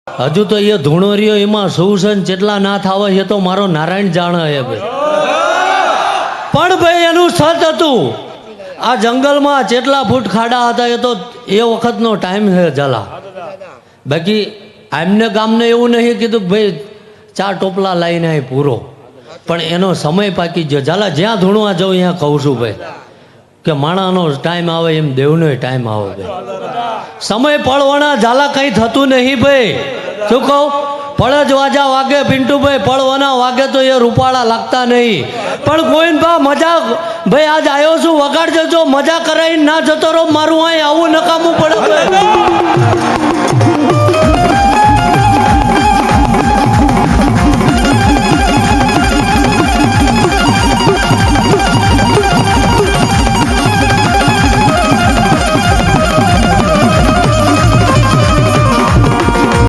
હજુ તો એ ધૂણો રહ્યો એમાં સુસન જેટલા ના થાવે છે તો મારો નારાયણ જાણે હે ભાઈ. પણ ભાઈ એનું સત હતું. આ જંગલમાં જેટલા ફૂટ ખાડા હતા એ તો એ વખતનો ટાઈમ છે ઝાલા. બાકી આમને ગામને એવું નહીં કીધું કે ભાઈ 4 ટોપલા લઈને અહીં પૂરો. પણ એનો સમય પાકી ગયો. ઝાલા જ્યાં ધૂણવા જાઉં ત્યાં કહું છું ભાઈ કે માણાનો ટાઈમ આવે એમ દેવનો ટાઈમ આવે ભાઈ. સમય પડવાના ઝાલા કંઈ થતું નહીં ભાઈ. શું કહું? પડજ વાજા વાગે પિન્ટુભાઈ, પડવાના વાગે તો એ રૂપાળા લાગતા નહીં. પણ કોઈ બા મજા ભાઈ આજ આવ્યો છું વગાડજો, જો મજા કરાવીને ના જતો રહો મારું અહીં આવું નકામું પડે.